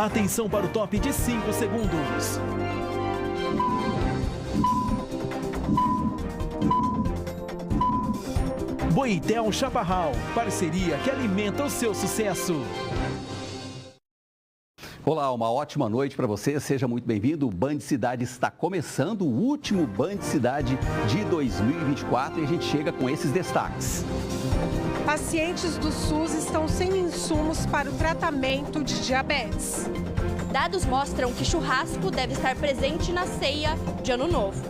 Atenção para o top de 5 segundos. Boitel Chaparral, parceria que alimenta o seu sucesso. Olá, uma ótima noite para você, seja muito bem-vindo. O Band Cidade está começando, o último Band Cidade de 2024 e a gente chega com esses destaques. Pacientes do SUS estão sem insumos para o tratamento de diabetes. Dados mostram que churrasco deve estar presente na ceia de Ano Novo.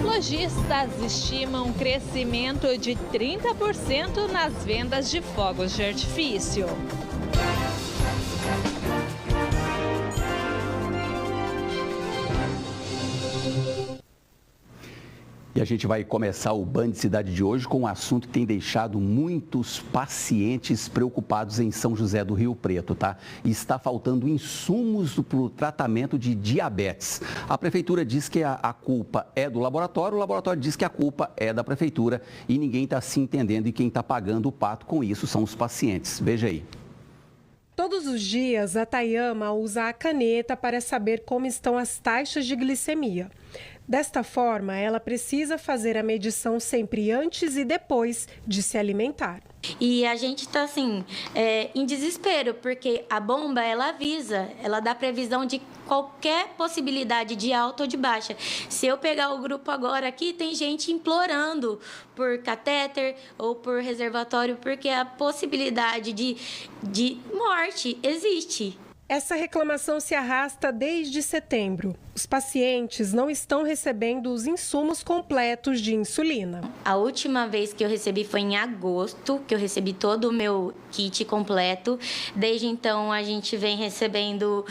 Lojistas estimam um crescimento de 30% nas vendas de fogos de artifício. E a gente vai começar o Band Cidade de hoje com um assunto que tem deixado muitos pacientes preocupados em São José do Rio Preto, tá? E está faltando insumos para o tratamento de diabetes. A prefeitura diz que a culpa é do laboratório, o laboratório diz que a culpa é da prefeitura e ninguém está se entendendo e quem está pagando o pato com isso são os pacientes. Veja aí. Todos os dias, a Tayama usa a caneta para saber como estão as taxas de glicemia. Desta forma, ela precisa fazer a medição sempre antes e depois de se alimentar. E a gente está assim, em desespero, porque a bomba, ela avisa, ela dá previsão de qualquer possibilidade de alta ou de baixa. Se eu pegar o grupo agora aqui, tem gente implorando por catéter ou por reservatório, porque a possibilidade de morte existe. Essa reclamação se arrasta desde setembro. Os pacientes não estão recebendo os insumos completos de insulina. A última vez que eu recebi foi em agosto, que eu recebi todo o meu kit completo. Desde então, a gente vem recebendo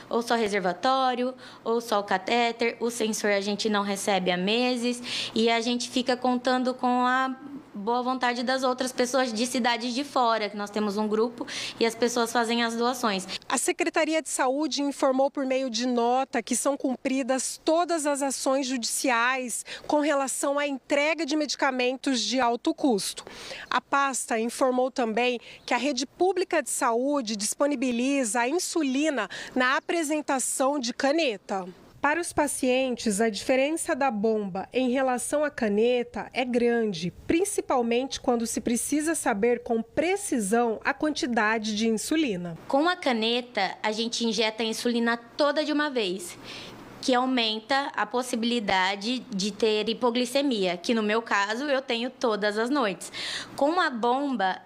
ou só reservatório, ou só o catéter. O sensor a gente não recebe há meses. E a gente fica contando com a boa vontade das outras pessoas de cidades de fora, que nós temos um grupo e as pessoas fazem as doações. A Secretaria de Saúde informou por meio de nota que são cumpridas todas as ações judiciais com relação à entrega de medicamentos de alto custo. A pasta informou também que a rede pública de saúde disponibiliza a insulina na apresentação de caneta. Para os pacientes, a diferença da bomba em relação à caneta é grande, principalmente quando se precisa saber com precisão a quantidade de insulina. Com a caneta, a gente injeta a insulina toda de uma vez, que aumenta a possibilidade de ter hipoglicemia, que no meu caso eu tenho todas as noites. Com a bomba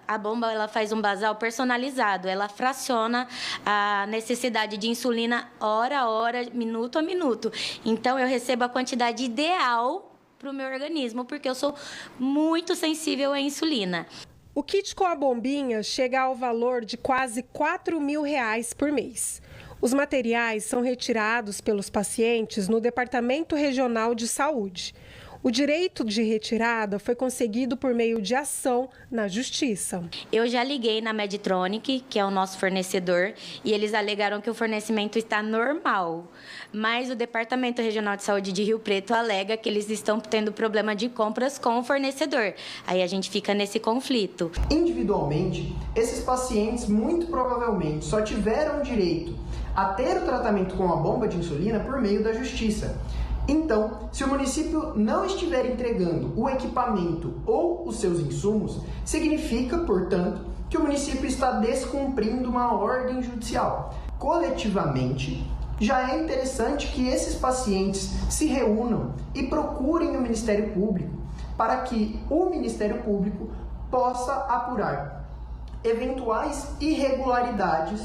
ela faz um basal personalizado, ela fraciona a necessidade de insulina hora a hora, minuto a minuto. Então eu recebo a quantidade ideal para o meu organismo, porque eu sou muito sensível à insulina. O kit com a bombinha chega ao valor de quase R$4.000 por mês. Os materiais são retirados pelos pacientes no Departamento Regional de Saúde. O direito de retirada foi conseguido por meio de ação na Justiça. Eu já liguei na Medtronic, que é o nosso fornecedor, e eles alegaram que o fornecimento está normal. Mas o Departamento Regional de Saúde de Rio Preto alega que eles estão tendo problema de compras com o fornecedor. Aí a gente fica nesse conflito. Individualmente, esses pacientes muito provavelmente só tiveram direito a ter o tratamento com a bomba de insulina por meio da Justiça. Então, se o município não estiver entregando o equipamento ou os seus insumos, significa, portanto, que o município está descumprindo uma ordem judicial. Coletivamente, já é interessante que esses pacientes se reúnam e procurem o Ministério Público, para que o Ministério Público possa apurar eventuais irregularidades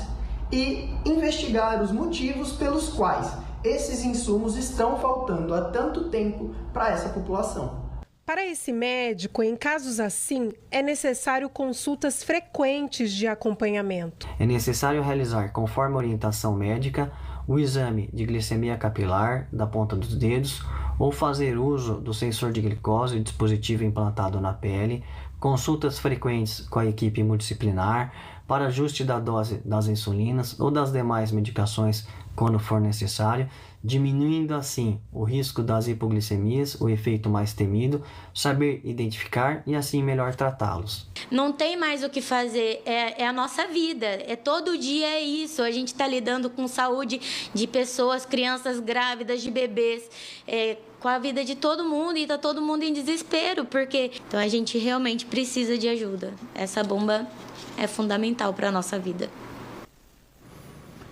e investigar os motivos pelos quais esses insumos estão faltando há tanto tempo para essa população. Para esse médico, em casos assim, é necessário consultas frequentes de acompanhamento. É necessário realizar, conforme a orientação médica, o exame de glicemia capilar da ponta dos dedos ou fazer uso do sensor de glicose, dispositivo implantado na pele, consultas frequentes com a equipe multidisciplinar para ajuste da dose das insulinas ou das demais medicações quando for necessário, diminuindo assim o risco das hipoglicemias, o efeito mais temido, saber identificar e assim melhor tratá-los. não tem mais o que fazer, é a nossa vida, todo dia é isso, a gente está lidando com saúde de pessoas, crianças grávidas, de bebês, com a vida de todo mundo, e está todo mundo em desespero, porque então a gente realmente precisa de ajuda. Essa bomba é fundamental para a nossa vida.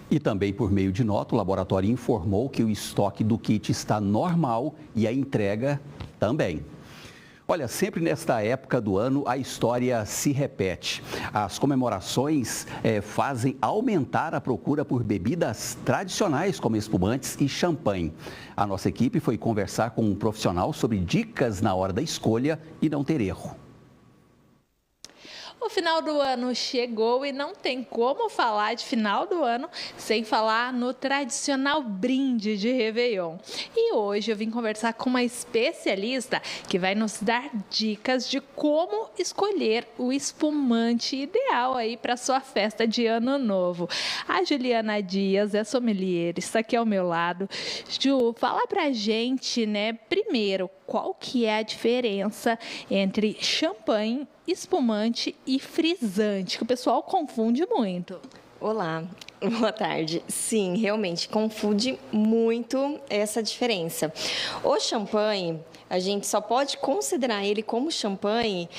E também por meio de nota, o laboratório informou que o estoque do kit está normal e a entrega também. Olha, sempre nesta época do ano a história se repete. As comemorações fazem aumentar a procura por bebidas tradicionais como espumantes e champanhe. A nossa equipe foi conversar com um profissional sobre dicas na hora da escolha e não ter erro. O final do ano chegou e não tem como falar de final do ano sem falar no tradicional brinde de Réveillon. E hoje eu vim conversar com uma especialista que vai nos dar dicas de como escolher o espumante ideal aí para sua festa de Ano Novo. A Juliana Dias é sommelier, está aqui ao meu lado. Ju, fala pra gente, né, primeiro, qual que é a diferença entre champanhe, espumante e frisante, que o pessoal confunde muito. Olá, boa tarde. Sim, realmente, confunde muito essa diferença. O champanhe, a gente só pode considerar ele como champanhe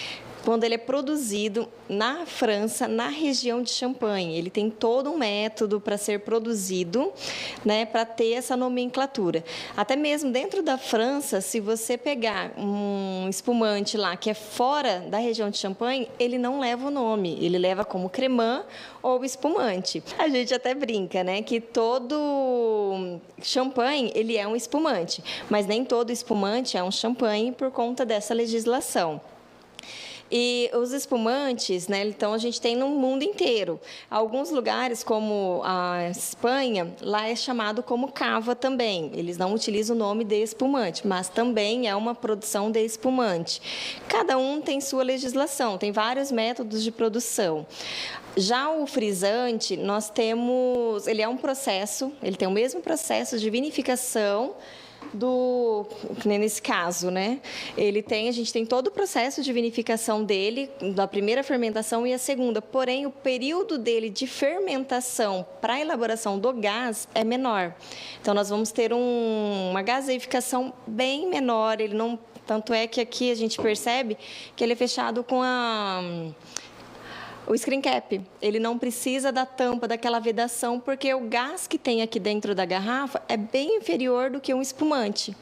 quando ele é produzido na França, na região de Champagne. Ele tem todo um método para ser produzido, né, para ter essa nomenclatura. Até mesmo dentro da França, se você pegar um espumante lá que é fora da região de Champagne, ele não leva o nome, ele leva como cremant ou espumante. A gente até brinca, né, que todo champanhe, ele é um espumante, mas nem todo espumante é um champanhe por conta dessa legislação. E os espumantes, né, então a gente tem no mundo inteiro. Alguns lugares, como a Espanha, lá é chamado como cava também. Eles não utilizam o nome de espumante, mas também é uma produção de espumante. Cada um tem sua legislação, tem vários métodos de produção. Já o frisante, nós temos, ele é um processo, ele tem o mesmo processo de vinificação nesse caso, né? A gente tem todo o processo de vinificação dele, da primeira fermentação e a segunda, porém o período dele de fermentação para a elaboração do gás é menor. Então nós vamos ter uma gaseificação bem menor, tanto é que aqui a gente percebe que ele é fechado com o screen cap, ele não precisa da tampa, daquela vedação, porque o gás que tem aqui dentro da garrafa é bem inferior do que um espumante.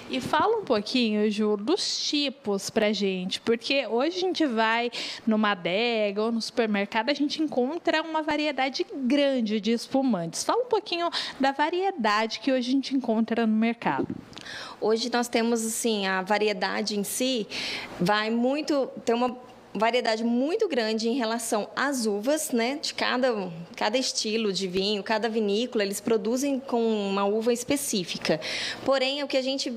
E fala um pouquinho, Ju, dos tipos pra gente, porque hoje a gente vai numa adega ou no supermercado, a gente encontra uma variedade grande de espumantes. Fala um pouquinho da variedade que hoje a gente encontra no mercado. Hoje nós temos, assim, a variedade em si tem uma variedade muito grande em relação às uvas, né? De cada estilo de vinho, cada vinícola, eles produzem com uma uva específica. Porém, é o que a gente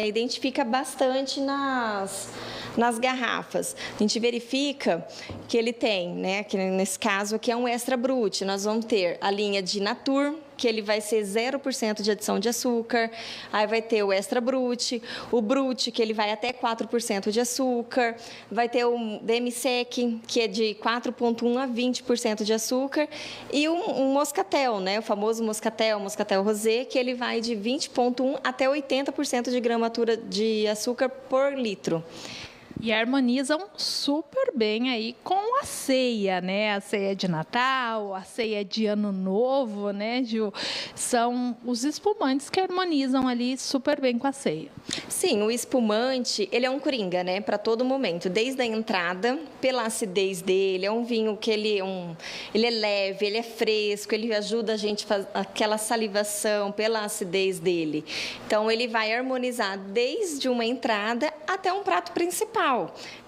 identifica bastante nas garrafas. A gente verifica que ele tem, né? Que nesse caso aqui é um extra brut. Nós vamos ter a linha de Natur, que ele vai ser 0% de adição de açúcar. Aí vai ter o extra brut, o brut, que ele vai até 4% de açúcar. Vai ter o demi-sec, que é de 4,1% a 20% de açúcar. E um moscatel, né? O famoso moscatel rosé, que ele vai de 20,1% até 80% de gramatura de açúcar por litro. E harmonizam super bem aí com a ceia, né? A ceia de Natal, a ceia de Ano Novo, né, Ju? São os espumantes que harmonizam ali super bem com a ceia. Sim, o espumante, ele é um coringa, né? Para todo momento, desde a entrada, pela acidez dele, é um vinho que ele é leve, ele é fresco, ele ajuda a gente a fazer aquela salivação pela acidez dele. Então, ele vai harmonizar desde uma entrada até um prato principal.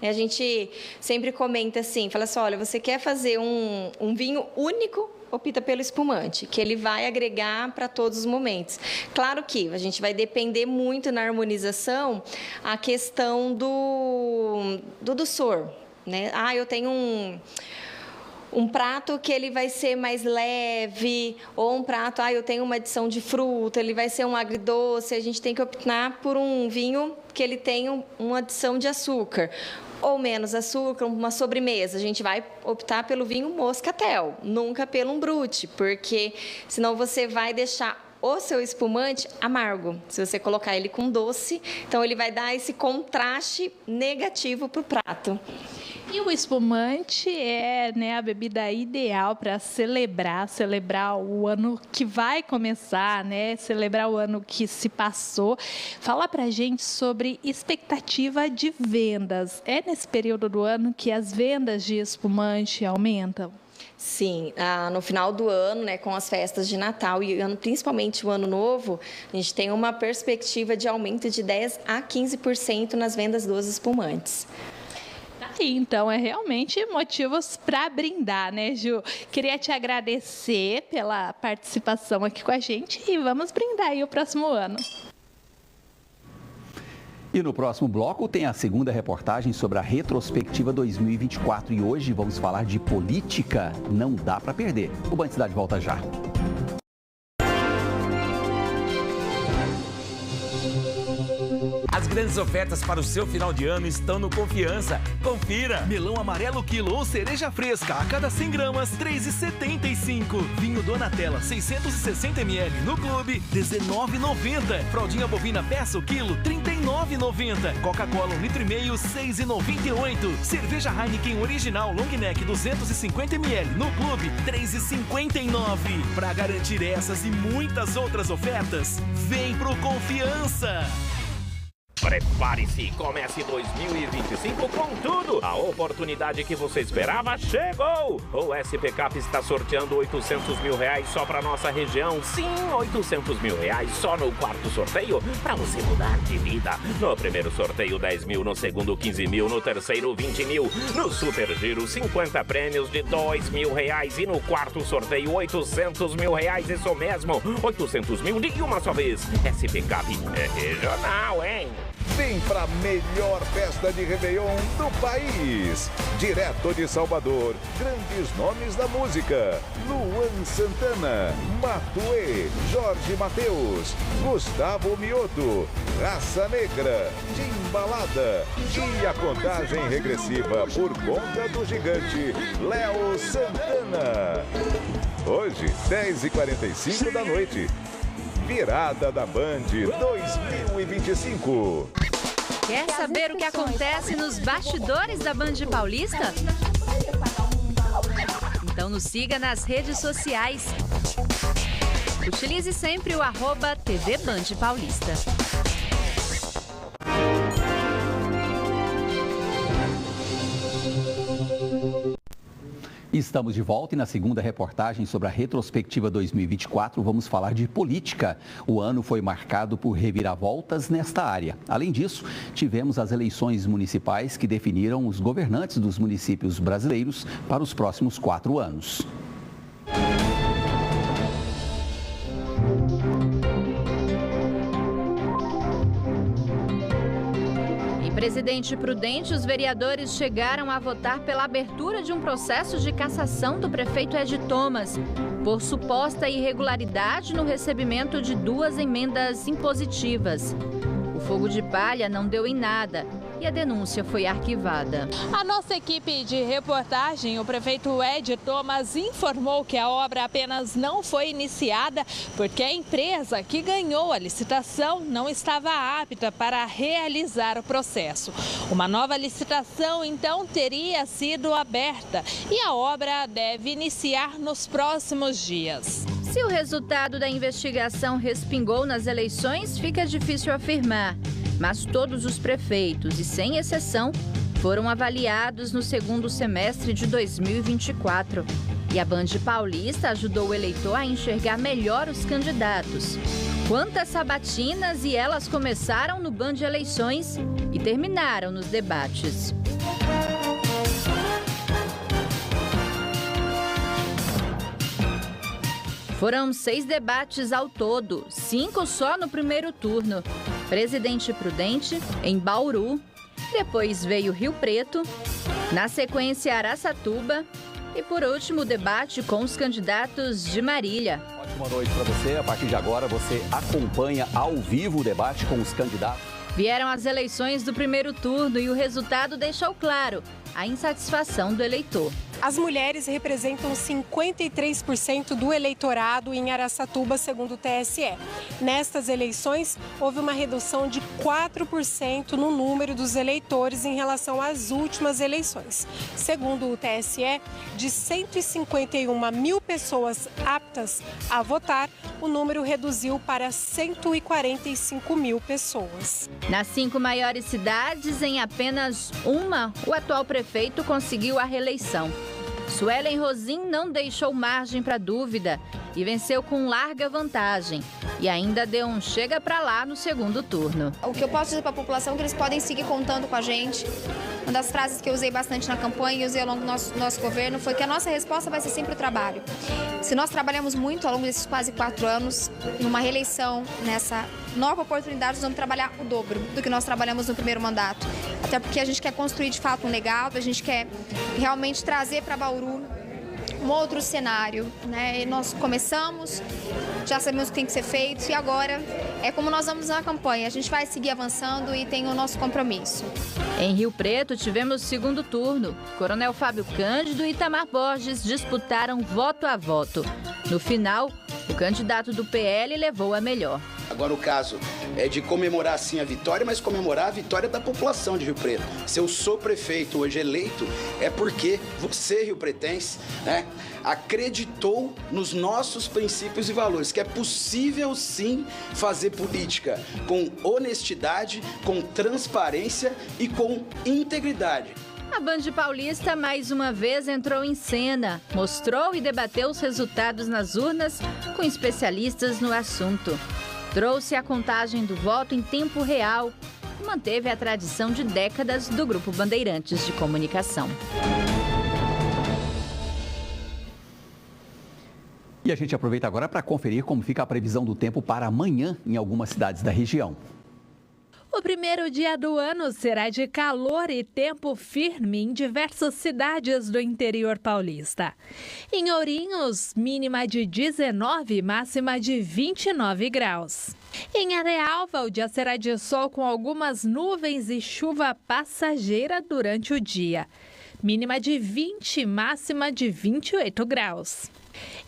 A gente sempre comenta assim, fala assim, olha, você quer fazer um vinho único, opta pelo espumante, que ele vai agregar para todos os momentos. Claro que a gente vai depender muito na harmonização a questão do doçor, né? Eu tenho um prato que ele vai ser mais leve, ou um prato, eu tenho uma adição de fruta, ele vai ser um agridoce, a gente tem que optar por um vinho que ele tem uma adição de açúcar. ou menos açúcar, uma sobremesa, a gente vai optar pelo vinho moscatel, nunca pelo brute, porque senão você vai deixar o seu espumante amargo. Se você colocar ele com doce, então ele vai dar esse contraste negativo para o prato. E o espumante é, né, a bebida ideal para celebrar o ano que vai começar, né? Celebrar o ano que se passou. Fala pra gente sobre expectativa de vendas. É nesse período do ano que as vendas de espumante aumentam? Sim, no final do ano, né, com as festas de Natal e principalmente o Ano Novo, a gente tem uma perspectiva de aumento de 10% a 15% nas vendas dos espumantes. Então, é realmente motivos para brindar, né, Ju? Queria te agradecer pela participação aqui com a gente e vamos brindar aí o próximo ano. E no próximo bloco tem a segunda reportagem sobre a retrospectiva 2024 e hoje vamos falar de política. Não dá para perder. O Band Cidade volta já. As grandes ofertas para o seu final de ano estão no Confiança. Confira! Melão amarelo quilo ou cereja fresca a cada 100 gramas, R$ 3,75. Vinho Donatella, 660 ml no Clube, R$ 19,90. Fraldinha bovina peça o quilo, R$ 39,90. Coca-Cola 1,5 litro, R$ 6,98. Cerveja Heineken Original Long Neck 250 ml no Clube, R$ 3,59. Para garantir essas e muitas outras ofertas, vem pro Confiança! Prepare-se, comece 2025 com tudo. A oportunidade que você esperava chegou. O SPCap está sorteando R$800 mil só para nossa região. Sim, R$800 mil só no quarto sorteio para você mudar de vida. No primeiro sorteio 10 mil, no segundo 15 mil, no terceiro 20 mil. No Super Giro 50 prêmios de R$2 mil e no quarto sorteio R$800 mil. Isso mesmo, 800 mil de uma só vez. SPCap é regional, hein? Vem pra melhor festa de Réveillon do país. Direto de Salvador, grandes nomes da música: Luan Santana, Matuê, Jorge Mateus, Gustavo Mioto, Raça Negra, Timbalada e a contagem regressiva por conta do gigante Léo Santana. Hoje, 10h45 da noite. Virada da Band 2025. Quer saber o que acontece nos bastidores da Band Paulista? Então nos siga nas redes sociais. Utilize sempre o @TV Band Paulista. Estamos de volta e na segunda reportagem sobre a retrospectiva 2024 vamos falar de política. O ano foi marcado por reviravoltas nesta área. Além disso, tivemos as eleições municipais que definiram os governantes dos municípios brasileiros para os próximos 4 anos. Presidente Prudente, os vereadores chegaram a votar pela abertura de um processo de cassação do prefeito Ed Thomas por suposta irregularidade no recebimento de 2 emendas impositivas. O fogo de palha não deu em nada e a denúncia foi arquivada. A nossa equipe de reportagem, o prefeito Ed Thomas, informou que a obra apenas não foi iniciada porque a empresa que ganhou a licitação não estava apta para realizar o processo. Uma nova licitação, então, teria sido aberta e a obra deve iniciar nos próximos dias. Se o resultado da investigação respingou nas eleições, fica difícil afirmar. Mas todos os prefeitos, e sem exceção, foram avaliados no segundo semestre de 2024. E a Band Paulista ajudou o eleitor a enxergar melhor os candidatos. Quantas sabatinas e elas começaram no Band Eleições e terminaram nos debates. Foram 6 debates ao todo, 5 só no primeiro turno. Presidente Prudente, em Bauru, depois veio Rio Preto, na sequência Araçatuba e, por último, o debate com os candidatos de Marília. Ótima noite para você. A partir de agora, você acompanha ao vivo o debate com os candidatos Vieram as eleições do primeiro turno e o resultado deixou claro a insatisfação do eleitor. As mulheres representam 53% do eleitorado em Araçatuba, segundo o TSE. Nestas eleições, houve uma redução de 4% no número dos eleitores em relação às últimas eleições. Segundo o TSE, de 151 mil pessoas aptas a votar, o número reduziu para 145 mil pessoas. Nas 5 maiores cidades, em apenas uma, o atual prefeito conseguiu a reeleição. Suelen Rosim não deixou margem para dúvida e venceu com larga vantagem. E ainda deu um chega pra lá no segundo turno. O que eu posso dizer para a população é que eles podem seguir contando com a gente. Uma das frases que eu usei bastante na campanha e usei ao longo do nosso governo foi que a nossa resposta vai ser sempre o trabalho. Se nós trabalhamos muito ao longo desses quase 4 anos, numa reeleição, nessa nova oportunidade, nós vamos trabalhar o dobro do que nós trabalhamos no primeiro mandato. Até porque a gente quer construir de fato um legado, a gente quer realmente trazer para Bauru um outro cenário, né? E nós começamos, já sabemos o que tem que ser feito e agora é como nós vamos na campanha. A gente vai seguir avançando e tem o nosso compromisso. Em Rio Preto, tivemos o segundo turno. Coronel Fábio Cândido e Itamar Borges disputaram voto a voto. No final, o candidato do PL levou a melhor. Agora o caso é de comemorar sim a vitória, mas comemorar a vitória da população de Rio Preto. Se eu sou prefeito hoje eleito, é porque você, riopretense, né, acreditou nos nossos princípios e valores, que é possível sim fazer política com honestidade, com transparência e com integridade. A Band Paulista mais uma vez entrou em cena, mostrou e debateu os resultados nas urnas com especialistas no assunto. Trouxe a contagem do voto em tempo real e manteve a tradição de décadas do Grupo Bandeirantes de Comunicação. E a gente aproveita agora para conferir como fica a previsão do tempo para amanhã em algumas cidades da região. O primeiro dia do ano será de calor e tempo firme em diversas cidades do interior paulista. Em Ourinhos, mínima de 19 e máxima de 29 graus. Em Arealva, o dia será de sol com algumas nuvens e chuva passageira durante o dia. Mínima de 20, máxima de 28 graus.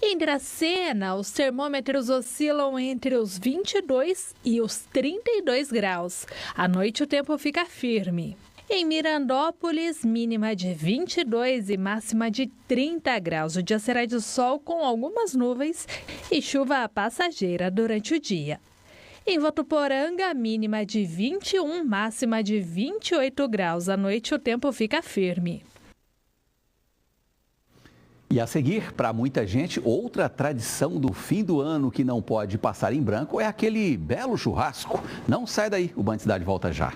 Em Dracena, os termômetros oscilam entre os 22 e os 32 graus. À noite, o tempo fica firme. Em Mirandópolis, mínima de 22 e máxima de 30 graus. O dia será de sol com algumas nuvens e chuva passageira durante o dia. Em Votuporanga, mínima de 21, máxima de 28 graus. À noite, o tempo fica firme. E a seguir, para muita gente, outra tradição do fim do ano que não pode passar em branco é aquele belo churrasco. Não sai daí, o Band Cidade volta já.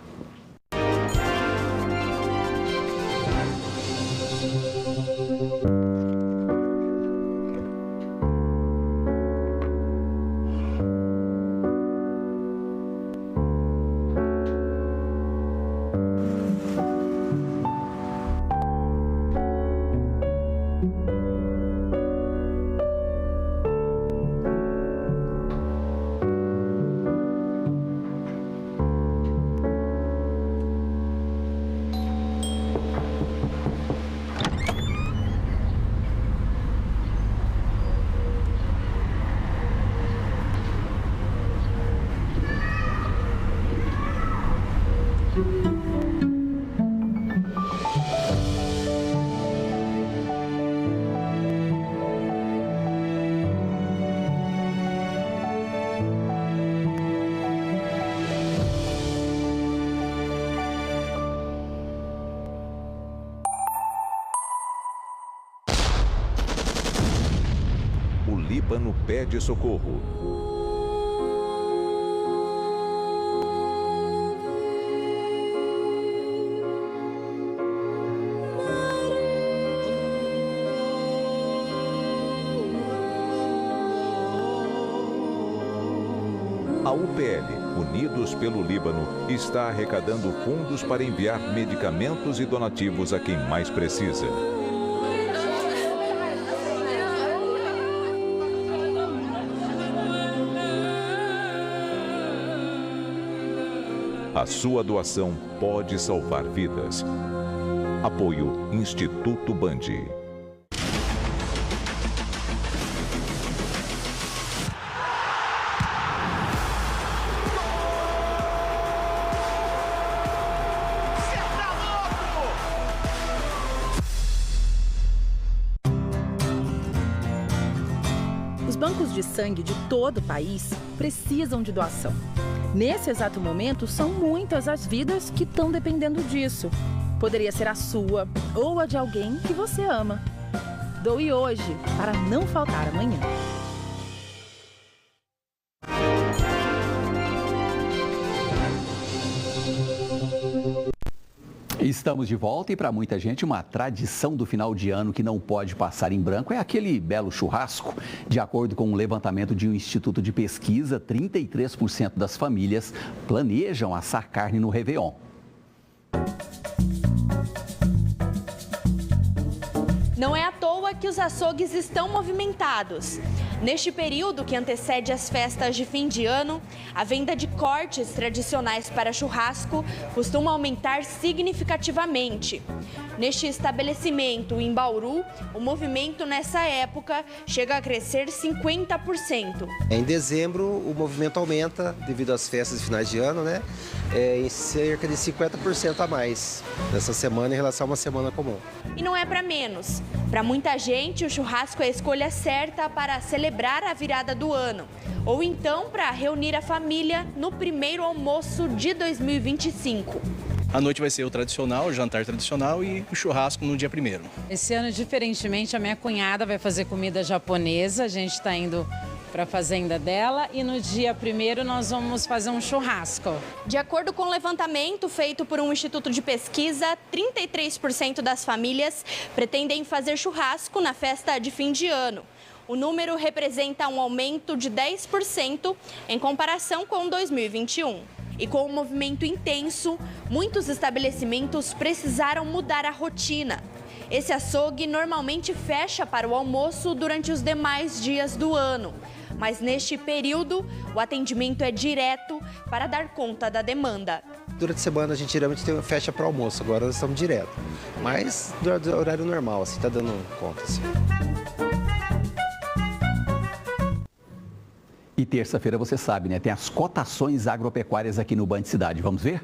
O Líbano pede socorro. A UPL, Unidos pelo Líbano, está arrecadando fundos para enviar medicamentos e donativos a quem mais precisa. A sua doação pode salvar vidas. Apoio Instituto Band. Os bancos de sangue de todo o país precisam de doação. Nesse exato momento, são muitas as vidas que estão dependendo disso. Poderia ser a sua ou a de alguém que você ama. Doe hoje para não faltar amanhã. Estamos de volta e para muita gente uma tradição do final de ano que não pode passar em branco é aquele belo churrasco. De acordo com um levantamento de um instituto de pesquisa, 33% das famílias planejam assar carne no Réveillon. Não é à toa que os açougues estão movimentados. Neste período que antecede as festas de fim de ano, a venda de cortes tradicionais para churrasco costuma aumentar significativamente. Neste estabelecimento em Bauru, o movimento nessa época chega a crescer 50%. Em dezembro, o movimento aumenta devido às festas de finais de ano, né? Em cerca de 50% a mais nessa semana em relação a uma semana comum. E não é para menos. Para muita gente, o churrasco é a escolha certa para celebrar a virada do ano. Ou então para reunir a família no primeiro almoço de 2025. A noite vai ser o tradicional, o jantar tradicional e o churrasco no dia 1º. Esse ano, diferentemente, a minha cunhada vai fazer comida japonesa. A gente está indo para a fazenda dela e no dia 1º nós vamos fazer um churrasco. De acordo com o levantamento feito por um instituto de pesquisa, 33% das famílias pretendem fazer churrasco na festa de fim de ano. O número representa um aumento de 10% em comparação com 2021. E com o movimento intenso, muitos estabelecimentos precisaram mudar a rotina. Esse açougue normalmente fecha para o almoço durante os demais dias do ano. Mas neste período, o atendimento é direto para dar conta da demanda. Durante a semana a gente geralmente fecha para o almoço, agora nós estamos direto. Mas do horário normal, assim, está dando conta. Assim. E terça-feira, você sabe, né? Tem as cotações agropecuárias aqui no Band Cidade. Vamos ver?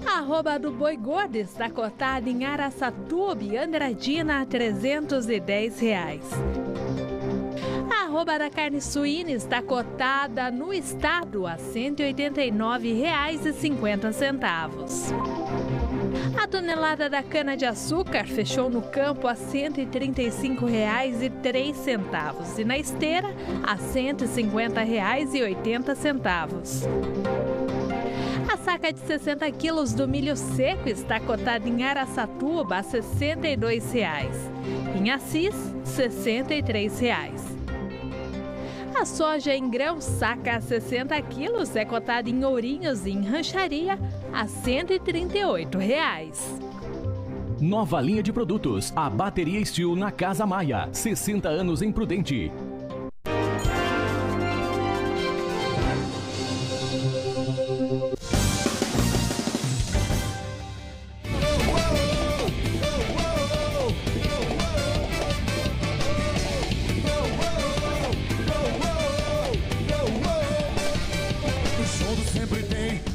A arroba do boi gordo está cotada em Araçatuba, Andradina, a R$ 310. A arroba da carne suína está cotada no estado a R$ 189,50. A tonelada da cana-de-açúcar fechou no campo a R$ 135,03 e na esteira a R$ 150,80. A saca de 60 quilos do milho seco está cotada em Araçatuba a R$ 62,00. Em Assis, R$ 63,00. A soja em grão saca a 60 quilos é cotada em Ourinhos e em Rancharia a R$ 138,00. Nova linha de produtos. A bateria Steel na Casa Maia. 60 anos em Prudente.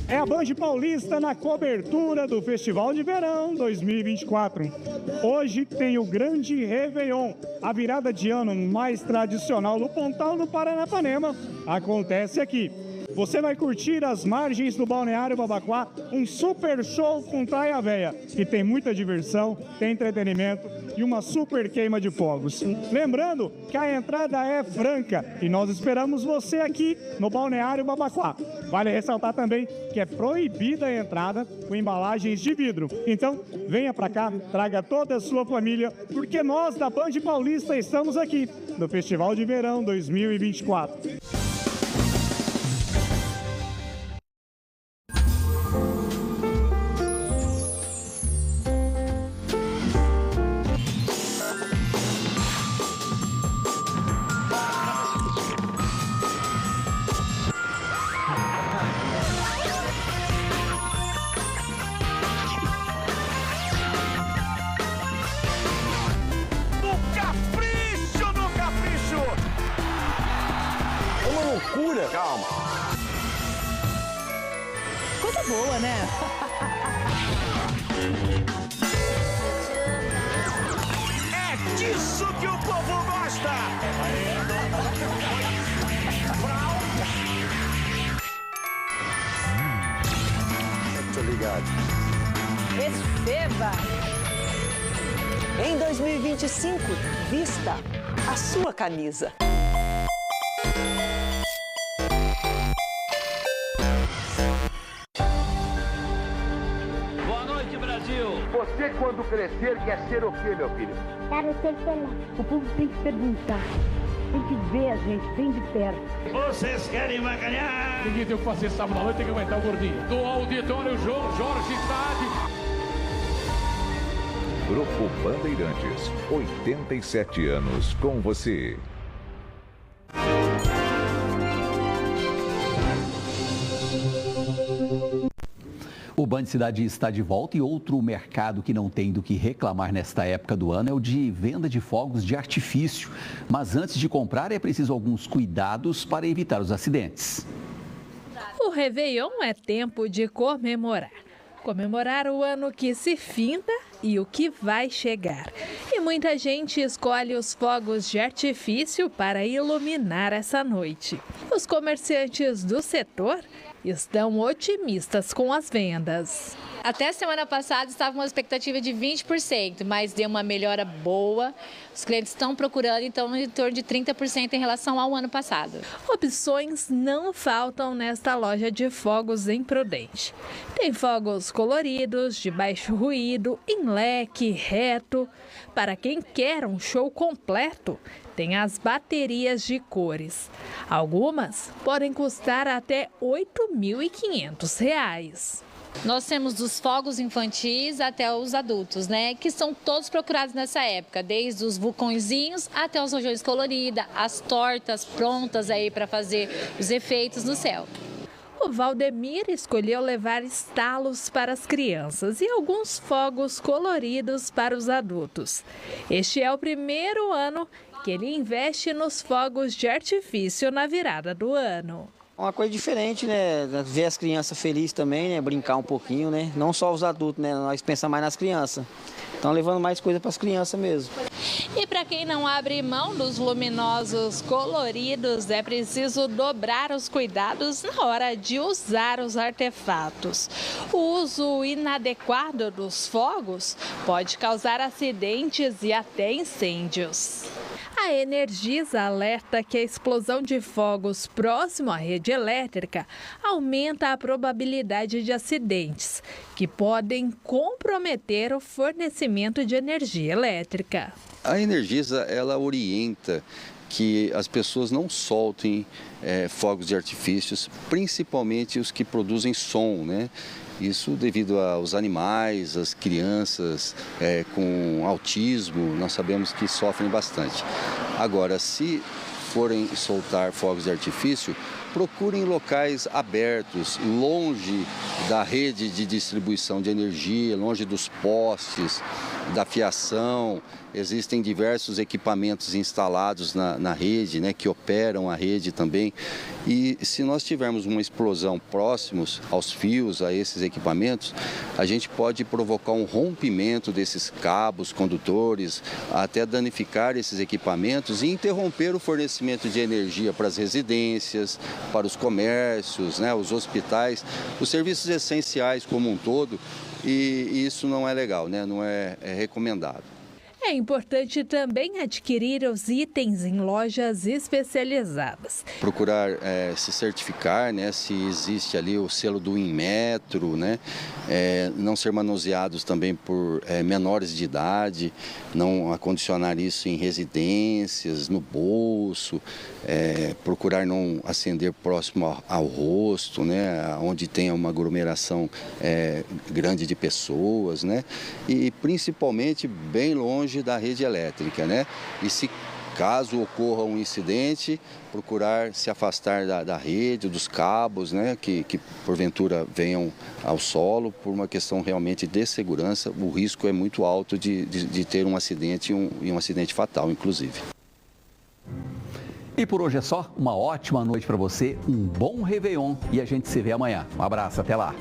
É a Band Paulista na cobertura do Festival de Verão 2024. Hoje tem o grande Réveillon, a virada de ano mais tradicional do Pontal do Paranapanema. Acontece aqui. Você vai curtir às margens do Balneário Babaquá um super show com Praia Véia, que tem muita diversão, tem entretenimento e uma super queima de fogos. Lembrando que a entrada é franca e nós esperamos você aqui no Balneário Babaquá. Vale ressaltar também que é proibida a entrada com embalagens de vidro. Então, venha pra cá, traga toda a sua família, porque nós da Band Paulista estamos aqui no Festival de Verão 2024. Segura. Calma. Coisa boa, né? É disso que o povo gosta. Tô ligado. Receba! Em 2025, vista a sua camisa. Boa noite, Brasil. Você, quando crescer, quer ser o quê, meu filho? Quero ser Pelé. O povo tem que perguntar. Tem que ver a gente bem de perto. Vocês querem magalhar? Ninguém tem o que fazer sábado à noite, tem que aguentar o gordinho. Do auditório, Jorge Stade. Grupo Bandeirantes, 87 anos com você. O Band Cidade está de volta e outro mercado que não tem do que reclamar nesta época do ano é o de venda de fogos de artifício. Mas antes de comprar é preciso alguns cuidados para evitar os acidentes. O Réveillon é tempo de comemorar. Comemorar o ano que se finda e o que vai chegar. E muita gente escolhe os fogos de artifício para iluminar essa noite. Os comerciantes do setor estão otimistas com as vendas. Até a semana passada estava uma expectativa de 20%, mas deu uma melhora boa. Os clientes estão procurando, então, em torno de 30% em relação ao ano passado. Opções não faltam nesta loja de fogos em Prudente. Tem fogos coloridos, de baixo ruído, em leque, reto. Para quem quer um show completo, tem as baterias de cores. Algumas podem custar até R$ 8.500. Nós temos dos fogos infantis até os adultos, né? Que são todos procurados nessa época, desde os vulcõezinhos até os rojões coloridos, as tortas prontas aí para fazer os efeitos no céu. O Valdemir escolheu levar estalos para as crianças e alguns fogos coloridos para os adultos. Este é o primeiro ano que ele investe nos fogos de artifício na virada do ano. Uma coisa diferente, né? Ver as crianças felizes também, né? Brincar um pouquinho, né? Não só os adultos, né? Nós pensamos mais nas crianças. Então, levando mais coisa para as crianças mesmo. E para quem não abre mão dos luminosos coloridos, é preciso dobrar os cuidados na hora de usar os artefatos. O uso inadequado dos fogos pode causar acidentes e até incêndios. A Energisa alerta que a explosão de fogos próximo à rede elétrica aumenta a probabilidade de acidentes, que podem comprometer o fornecimento de energia elétrica. A Energisa, ela orienta que as pessoas não soltem fogos de artifícios, principalmente os que produzem som, né? Isso devido aos animais, as crianças com autismo, nós sabemos que sofrem bastante. Agora, se forem soltar fogos de artifício, procurem locais abertos, longe da rede de distribuição de energia, longe dos postes, da fiação. Existem diversos equipamentos instalados na rede, né, que operam a rede também. E se nós tivermos uma explosão próximos aos fios, a esses equipamentos, a gente pode provocar um rompimento desses cabos condutores, até danificar esses equipamentos e interromper o fornecimento de energia para as residências, para os comércios, né, os hospitais, os serviços essenciais como um todo. E isso não é legal, né, não é recomendado. É importante também adquirir os itens em lojas especializadas. Procurar se certificar, né, se existe ali o selo do Inmetro, né, não ser manuseados também por menores de idade, não acondicionar isso em residências, no bolso, procurar não acender próximo ao rosto, né, onde tenha uma aglomeração grande de pessoas, né, e principalmente bem longe da rede elétrica, né? E se caso ocorra um incidente, procurar se afastar da rede, dos cabos, né? Que porventura venham ao solo, por uma questão realmente de segurança. O risco é muito alto de ter um acidente e um acidente fatal, inclusive. E por hoje é só. Uma ótima noite para você, um bom Réveillon e a gente se vê amanhã. Um abraço, até lá.